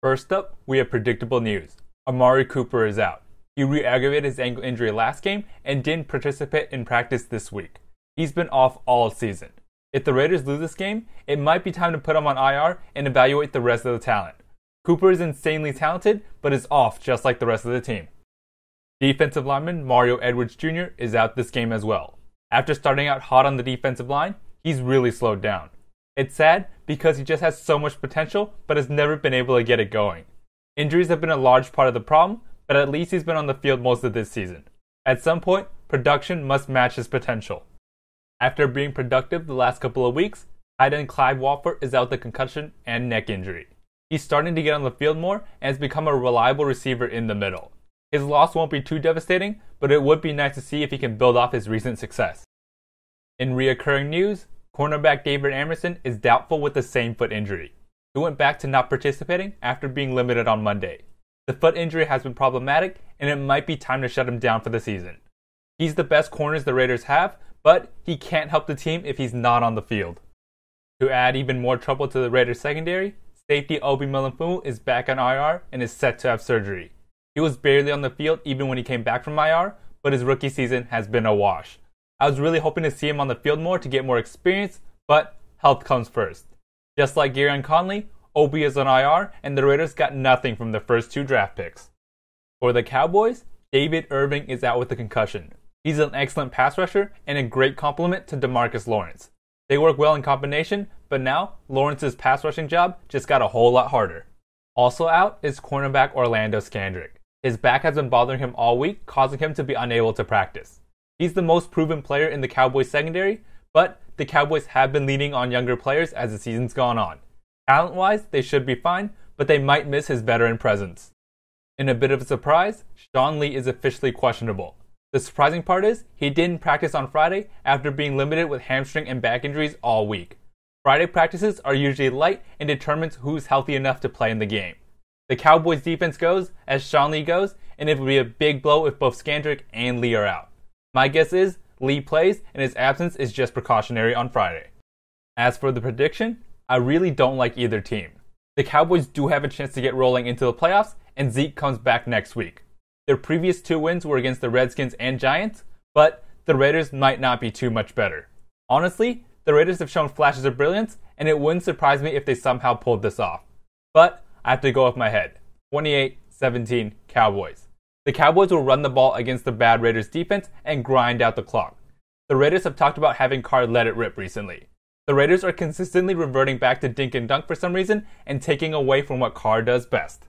First up, we have predictable news. Amari Cooper is out. He re-aggravated his ankle injury last game and didn't participate in practice this week. He's been off all season. If the Raiders lose this game, it might be time to put him on IR and evaluate the rest of the talent. Cooper is insanely talented, but is off just like the rest of the team. Defensive lineman Mario Edwards Jr. is out this game as well. After starting out hot on the defensive line, he's really slowed down. It's sad because he just has so much potential, but has never been able to get it going. Injuries have been a large part of the problem, but at least he's been on the field most of this season. At some point, production must match his potential. After being productive the last couple of weeks, tight end Clive Walford is out with a concussion and neck injury. He's starting to get on the field more and has become a reliable receiver in the middle. His loss won't be too devastating, but it would be nice to see if he can build off his recent success. In reoccurring news, cornerback David Amerson is doubtful with the same foot injury. He went back to not participating after being limited on Monday. The foot injury has been problematic, and it might be time to shut him down for the season. He's the best corners the Raiders have, but he can't help the team if he's not on the field. To add even more trouble to the Raiders secondary, safety Obi Melifonwu is back on IR and is set to have surgery. He was barely on the field even when he came back from IR, but his rookie season has been a wash. I was really hoping to see him on the field more to get more experience, but health comes first. Just like Gareon Conley, Obi is on IR, and the Raiders got nothing from the first 2 draft picks. For the Cowboys, David Irving is out with a concussion. He's an excellent pass rusher and a great complement to DeMarcus Lawrence. They work well in combination, but now Lawrence's pass rushing job just got a whole lot harder. Also out is cornerback Orlando Scandrick. His back has been bothering him all week, causing him to be unable to practice. He's the most proven player in the Cowboys secondary, but the Cowboys have been leaning on younger players as the season's gone on. Talent-wise, they should be fine, but they might miss his veteran presence. In a bit of a surprise, Sean Lee is officially questionable. The surprising part is, he didn't practice on Friday after being limited with hamstring and back injuries all week. Friday practices are usually light and determines who's healthy enough to play in the game. The Cowboys defense goes as Sean Lee goes, and it will be a big blow if both Scandrick and Lee are out. My guess is Lee plays and his absence is just precautionary on Friday. As for the prediction, I really don't like either team. The Cowboys do have a chance to get rolling into the playoffs, and Zeke comes back next week. Their previous 2 wins were against the Redskins and Giants, but the Raiders might not be too much better. Honestly, the Raiders have shown flashes of brilliance, and it wouldn't surprise me if they somehow pulled this off. But I have to go with my head. 28-17 Cowboys. The Cowboys will run the ball against the bad Raiders defense and grind out the clock. The Raiders have talked about having Carr let it rip recently. The Raiders are consistently reverting back to dink and dunk for some reason and taking away from what Carr does best.